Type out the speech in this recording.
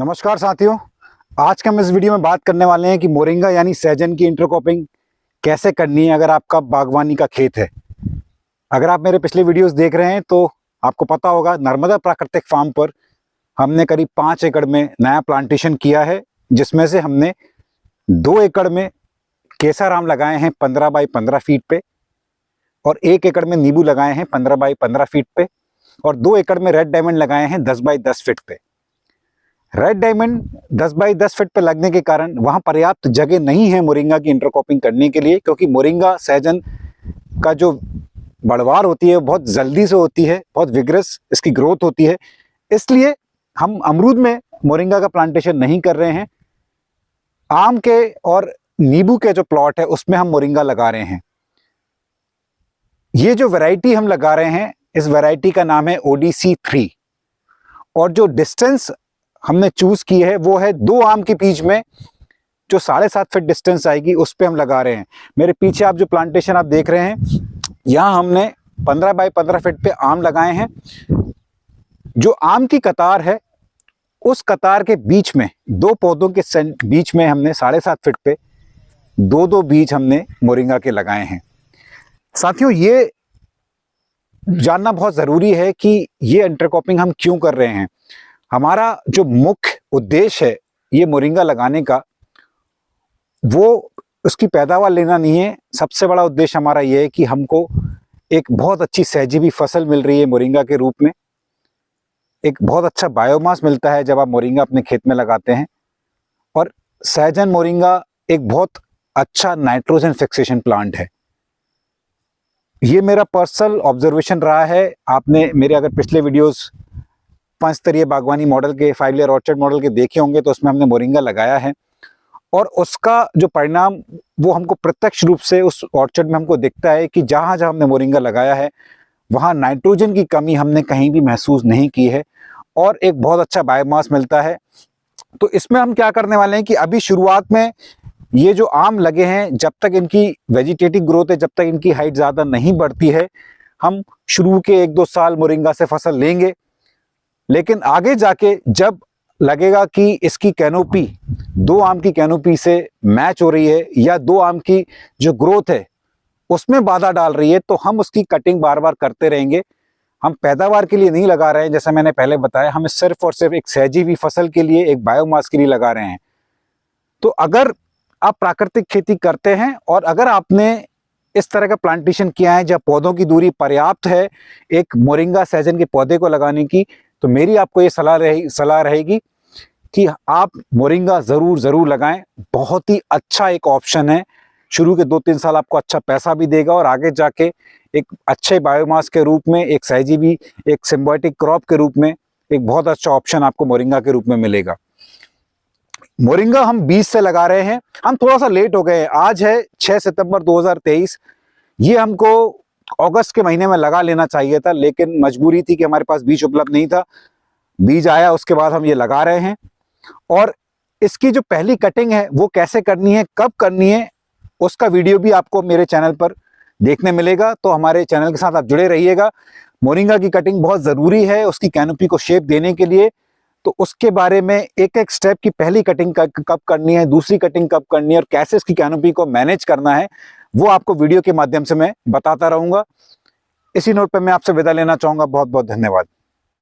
नमस्कार साथियों, आज के हम इस वीडियो में बात करने वाले हैं कि मोरिंगा यानी सहजन की इंटरक्रॉपिंग कैसे करनी है अगर आपका बागवानी का खेत है। अगर आप मेरे पिछले वीडियोस देख रहे हैं तो आपको पता होगा नर्मदा प्राकृतिक फार्म पर हमने करीब 5 एकड़ में नया प्लांटेशन किया है, जिसमें से हमने 2 एकड़ में केसर आम लगाए हैं 15 बाई 15 फीट पे और 1 एकड़ में नींबू लगाए हैं 15 बाई 15 फीट पे और 2 एकड़ में रेड डायमंड लगाए हैं 10 बाई 10 फीट पे। रेड डायमंड 10 बाई 10 फीट पे लगने के कारण वहां पर्याप्त जगह नहीं है मोरिंगा की इंटरक्रॉपिंग करने के लिए, क्योंकि मोरिंगा सहजन का जो बढ़वार होती है बहुत जल्दी से होती है, बहुत विग्रस इसकी ग्रोथ होती है। इसलिए हम अमरूद में मोरिंगा का प्लांटेशन नहीं कर रहे हैं। आम के और नींबू के जो प्लॉट है उसमें हम मोरिंगा लगा रहे हैं। ये जो वैरायटी हम लगा रहे हैं, इस वैरायटी का नाम है ODC3 और जो डिस्टेंस हमने चूज की है वो है 2 आम के बीच में जो 7.5 फीट डिस्टेंस आएगी उस पे हम लगा रहे हैं। मेरे पीछे आप जो प्लांटेशन आप देख रहे हैं, यहाँ हमने 15 बाई 15 फीट पे आम लगाए हैं। जो आम की कतार है उस कतार के बीच में 2 पौधों के बीच में हमने 7.5 फीट पे 2-2 बीज हमने मोरिंगा के लगाए हैं। साथियों, ये जानना बहुत जरूरी है कि ये इंटरक्रॉपिंग हम क्यों कर रहे हैं। हमारा जो मुख्य उद्देश्य है ये मोरिंगा लगाने का, वो उसकी पैदावार लेना नहीं है। सबसे बड़ा उद्देश्य हमारा ये है कि हमको एक बहुत अच्छी सहजीवी फसल मिल रही है मोरिंगा के रूप में। एक बहुत अच्छा बायोमास मिलता है जब आप मोरिंगा अपने खेत में लगाते हैं। और सहजन मोरिंगा एक बहुत अच्छा नाइट्रोजन फिक्सेशन प्लांट है। ये मेरा पर्सनल ऑब्जर्वेशन रहा है। आपने मेरे अगर पिछले वीडियोस 5 स्तरीय बागवानी मॉडल के, 5 लेयर ऑर्चर्ड मॉडल के देखे होंगे तो उसमें हमने मोरिंगा लगाया है और उसका जो परिणाम वो हमको प्रत्यक्ष रूप से उस ऑर्चर्ड में हमको दिखता है कि जहाँ जहाँ हमने मोरिंगा लगाया है वहाँ नाइट्रोजन की कमी हमने कहीं भी महसूस नहीं की है और एक बहुत अच्छा बायोमास मिलता है। तो इसमें हम क्या करने वाले हैं कि अभी शुरुआत में ये जो आम लगे हैं, जब तक इनकी वेजिटेटिव ग्रोथ है, जब तक इनकी हाइट ज़्यादा नहीं बढ़ती है, हम शुरू के 1-2 साल मोरिंगा से फसल लेंगे। लेकिन आगे जाके जब लगेगा कि इसकी कैनोपी 2 आम की कैनोपी से मैच हो रही है या 2 आम की जो ग्रोथ है उसमें बाधा डाल रही है, तो हम उसकी कटिंग बार बार करते रहेंगे। हम पैदावार के लिए नहीं लगा रहे हैं, जैसा मैंने पहले बताया, हम सिर्फ और सिर्फ एक सहजीवी फसल के लिए, एक बायोमास के लिए लगा रहे हैं। तो अगर आप प्राकृतिक खेती करते हैं और अगर आपने इस तरह का प्लांटेशन किया है जहाँ पौधों की दूरी पर्याप्त है एक मोरिंगा सहजन के पौधे को लगाने की, तो मेरी आपको ये सलाह रहेगी कि आप मोरिंगा जरूर लगाएं। बहुत ही अच्छा एक ऑप्शन है। शुरू के 2-3 साल आपको अच्छा पैसा भी देगा और आगे जाके एक अच्छे बायोमास के रूप में, एक सहजीवी, एक सिम्बायोटिक क्रॉप के रूप में एक बहुत अच्छा ऑप्शन आपको मोरिंगा के रूप में मिलेगा। मोरिंगा हम बीज से लगा रहे हैं। हम थोड़ा सा लेट हो गए हैं। आज है 6 सितंबर 2023। ये हमको अगस्त के महीने में लगा लेना चाहिए था, लेकिन मजबूरी थी कि हमारे पास बीज उपलब्ध नहीं था। बीज आया, उसके बाद हम ये लगा रहे हैं। और इसकी जो पहली कटिंग है वो कैसे करनी है, कब करनी है, उसका वीडियो भी आपको मेरे चैनल पर देखने मिलेगा। तो हमारे चैनल के साथ आप जुड़े रहिएगा। मोरिंगा की कटिंग बहुत ज़रूरी है उसकी कैनोपी को शेप देने के लिए। तो उसके बारे में एक स्टेप की पहली कटिंग कब करनी है, दूसरी कटिंग कब करनी है और कैसे इसकी कैनोपी को मैनेज करना है, वो आपको वीडियो के माध्यम से मैं बताता रहूंगा। इसी नोट पर मैं आपसे विदा लेना चाहूंगा। बहुत बहुत धन्यवाद।